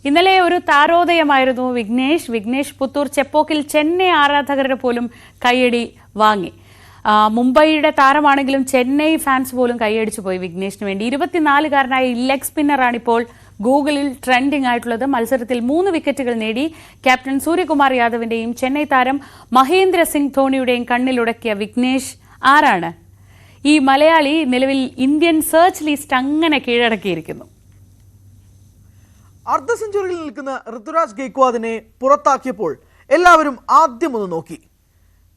ഇന്നലെ ഒരു താരോദയമായിരുന്നു വിഘ്നേഷ് പുത്തൂർ ചെപ്പോക്കിൽ ചെന്നൈ ആരാധകരുടെ പോലും കയ്യടി വാങ്ങി. മുംബൈയുടെ താരമാണെങ്കിലും ചെന്നൈ ഫാൻസ് പോലും കൈയടിച്ചു പോയി വിഘ്നേഷിന് വേണ്ടി. 24-കാരനായ ലെഗ് സ്പിന്നറാണിപ്പോൾ ഗൂഗിളിൽ ട്രെൻഡിംഗ് ആയിട്ടുള്ളത്. മത്സരത്തിൽ 3 വിക്കറ്റുകൾ നേടി ക്യാപ്റ്റൻ സൂര്യകുമാർ യാദവിന്റെയും ചെന്നൈ താരം മഹേന്ദ്ര സിംഗ് ധോണിയുടെയും കണ്ണിലുടക്കിയ വിഘ്നേഷ് ആരാണ്? ഈ മലയാളി നിലവിൽ ഇന്ത്യൻ സെർച്ച് ലിസ്റ്റ് അങ്ങനെ കീഴടക്കിയിരിക്കുന്നു. അർദ്ധ സെഞ്ചുറിയിൽ നിൽക്കുന്ന ഋതുരാജ് ഗെയ്ക്വാദിനെ പുറത്താക്കിയപ്പോൾ എല്ലാവരും ആദ്യം ഒന്ന് നോക്കി.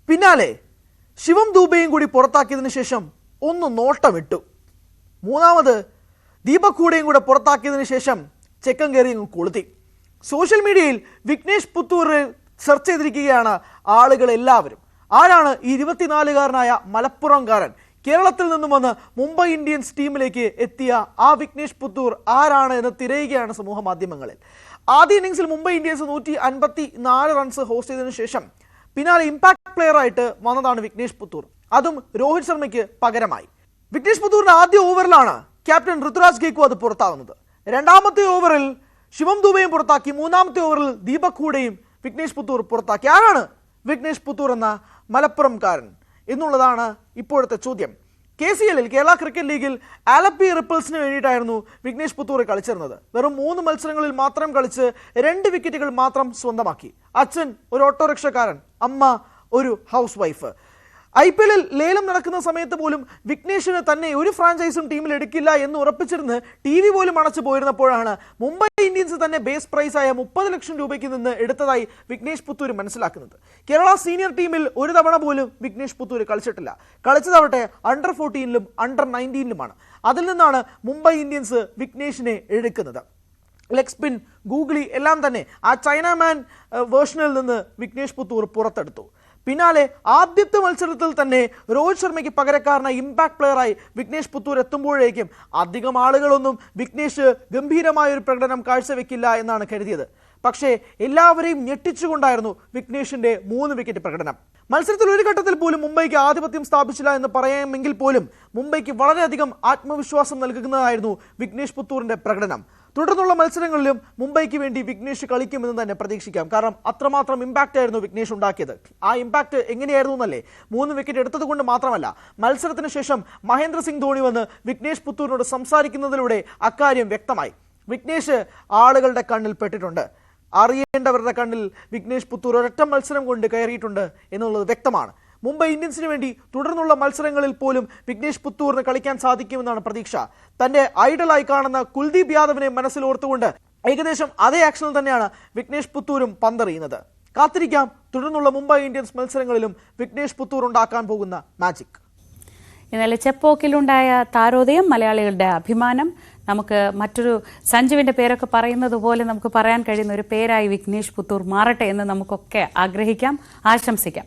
പിന്നാലെ ശിവം ദൂബെയും കൂടി പുറത്താക്കിയതിനു ശേഷം ഒന്ന് നോട്ടമിട്ടു. മൂന്നാമത് ദീപക് ഹൂഡയും കൂടെ പുറത്താക്കിയതിനു ശേഷം ചെക്കൻ കയറി കൊളുത്തി. സോഷ്യൽ മീഡിയയിൽ വിഘ്നേഷ് പുത്തൂറിൽ സെർച്ച് ചെയ്തിരിക്കുകയാണ് ആളുകൾ എല്ലാവരും. ആരാണ് ഈ 24-കാരനായ മലപ്പുറംകാരൻ? കേരളത്തിൽ നിന്നും വന്ന് മുംബൈ ഇന്ത്യൻസ് ടീമിലേക്ക് എത്തിയ ആ വിഘ്നേഷ് പുത്തൂർ ആരാണ് എന്ന് തിരയുകയാണ് സമൂഹ മാധ്യമങ്ങളിൽ. ആദ്യ ഇന്നിംഗ്സിൽ മുംബൈ ഇന്ത്യൻസ് 154 റൺസ് ഹോസ്റ്റ് ചെയ്തതിനു ശേഷം പിന്നാലെ ഇമ്പാക്ട് പ്ലെയർ ആയിട്ട് വന്നതാണ് വിഘ്നേഷ് പുത്തൂർ, അതും രോഹിത് ശർമ്മയ്ക്ക് പകരമായി. വിഘ്നേഷ് പുത്തൂറിന്റെ ആദ്യ ഓവറിലാണ് ക്യാപ്റ്റൻ ഋതുരാജ് ഗെയ്ക്വാദ് പുറത്താകുന്നത്. രണ്ടാമത്തെ ഓവറിൽ ശിവം ദുബെയും പുറത്താക്കി. മൂന്നാമത്തെ ഓവറിൽ ദീപക് ഹൂഡയും വിഘ്നേഷ് പുത്തൂർ പുറത്താക്കി. ആരാണ് വിഘ്നേഷ് പുത്തൂർ എന്ന മലപ്പുറംകാരൻ എന്നുള്ളതാണ് ഇപ്പോഴത്തെ ചോദ്യം. KCL കേരള ക്രിക്കറ്റ് ലീഗിൽ ആലപ്പി റിപ്പിൾസിന് വേണ്ടിയിട്ടായിരുന്നു വിഘ്നേഷ് പുത്തൂർ കളിച്ചിരുന്നത്. വെറും 3 മത്സരങ്ങളിൽ മാത്രം കളിച്ച് 2 വിക്കറ്റുകൾ മാത്രം സ്വന്തമാക്കി. അച്ഛൻ ഒരു ഓട്ടോറിക്ഷക്കാരൻ, അമ്മ ഒരു ഹൗസ് വൈഫ്. IPL ലേലം നടക്കുന്ന സമയത്ത് പോലും വിഘ്നേഷിന് തന്നെ ഒരു ഫ്രാഞ്ചൈസും ടീമിൽ എടുക്കില്ല എന്ന് ഉറപ്പിച്ചിരുന്ന് TV പോലും അടച്ചു പോയിരുന്നപ്പോഴാണ് മുംബൈ ഇന്ത്യൻസ് തന്നെ ബേസ് പ്രൈസായ 30 ലക്ഷം രൂപയ്ക്ക് നിന്ന് എടുത്തതായി വിഘ്നേഷ് പുത്തൂർ മനസ്സിലാക്കുന്നത്. കേരള സീനിയർ ടീമിൽ ഒരു തവണ പോലും വിഘ്നേഷ് പുത്തൂർ കളിച്ചിട്ടില്ല. കളിച്ചതാവട്ടെ അണ്ടർ 14-ലും അണ്ടർ 19-ലുമാണ്. അതിൽ നിന്നാണ് മുംബൈ ഇന്ത്യൻസ് വിഘ്നേഷിനെ എടുക്കുന്നത്. ലെഗ് സ്പിൻ, ഗൂഗിളി എല്ലാം തന്നെ ആ ചൈനാമാൻ വേർഷനിൽ നിന്ന് വിഘ്നേഷ് പുത്തൂർ പുറത്തെടുത്തു. പിന്നാലെ ആദ്യത്തെ മത്സരത്തിൽ തന്നെ രോഹിത് ശർമ്മയ്ക്ക് പകരക്കാരനായി ഇമ്പാക്ട് പ്ലെയറായി വിഘ്നേഷ് പുത്തൂർ എത്തുമ്പോഴേക്കും അധികം ആളുകളൊന്നും വിഘ്നേഷ് ഗംഭീരമായൊരു പ്രകടനം കാഴ്ചവെക്കില്ല എന്നാണ് കരുതിയത്. പക്ഷേ എല്ലാവരെയും ഞെട്ടിച്ചുകൊണ്ടായിരുന്നു വിഘ്നേഷിന്റെ 3 വിക്കറ്റ് പ്രകടനം. മത്സരത്തിൽ ഒരു ഘട്ടത്തിൽ പോലും മുംബൈക്ക് ആധിപത്യം സ്ഥാപിച്ചില്ല എന്ന് പറയാമെങ്കിൽ പോലും മുംബൈക്ക് വളരെയധികം ആത്മവിശ്വാസം നൽകുന്നതായിരുന്നു വിഘ്നേഷ് പുത്തൂറിന്റെ പ്രകടനം. തുടർന്നുള്ള മത്സരങ്ങളിലും മുംബൈക്ക് വേണ്ടി വിഘ്നേഷ് കളിക്കുമെന്ന് തന്നെ പ്രതീക്ഷിക്കാം. കാരണം അത്രമാത്രം ഇമ്പാക്റ്റ് ആയിരുന്നു വിഘ്നേഷ് ഉണ്ടാക്കിയത്. ആ ഇമ്പാക്റ്റ് എങ്ങനെയായിരുന്നു എന്നല്ലേ, 3 വിക്കറ്റ് എടുത്തത് കൊണ്ട് മാത്രമല്ല, മത്സരത്തിന് ശേഷം മഹേന്ദ്ര സിംഗ് ധോണി വന്ന് വിഘ്നേഷ് പുത്തൂരിനോട് സംസാരിക്കുന്നതിലൂടെ അക്കാര്യം വ്യക്തമായി. വിഘ്നേഷ് ആളുകളുടെ കണ്ണിൽ പെട്ടിട്ടുണ്ട്. അറിയേണ്ടവരുടെ കണ്ണിൽ വിഘ്നേഷ് പുത്തൂർ ഒരൊറ്റ മത്സരം കൊണ്ട് കയറിയിട്ടുണ്ട് എന്നുള്ളത് വ്യക്തമാണ്. മുംബൈ ഇന്ത്യൻസിന് വേണ്ടി തുടർന്നുള്ള മത്സരങ്ങളിൽ പോലും വിഘ്നേഷ് പുത്തൂറിന് കളിക്കാൻ സാധിക്കുമെന്നാണ് പ്രതീക്ഷ. തന്റെ ഐഡലായി കാണുന്ന കുൽദീപ് യാദവിനെ മനസ്സിൽ ഓർത്തുകൊണ്ട് ഏകദേശം അതേ ആക്ഷനിൽ തന്നെയാണ് വിഘ്നേഷ് പുത്തൂരും പന്തെറിയുന്നത്. കാത്തിരിക്കാം തുടർന്നുള്ള മുംബൈ ഇന്ത്യൻസ് മത്സരങ്ങളിലും വിഘ്നേഷ് പുത്തൂർ ഉണ്ടാക്കാൻ പോകുന്ന മാജിക്. ഇന്നലെ ചെപ്പോക്കിലുണ്ടായ താരോദയം മലയാളികളുടെ അഭിമാനം. നമുക്ക് മറ്റൊരു സഞ്ജുവിന്റെ പേരൊക്കെ പറയുന്നത് പോലെ നമുക്ക് പറയാൻ കഴിയുന്ന ഒരു പേരായി വിഘ്നേഷ് പുത്തൂർ മാറട്ടെ എന്ന് നമുക്കൊക്കെ ആഗ്രഹിക്കാം, ആശംസിക്കാം.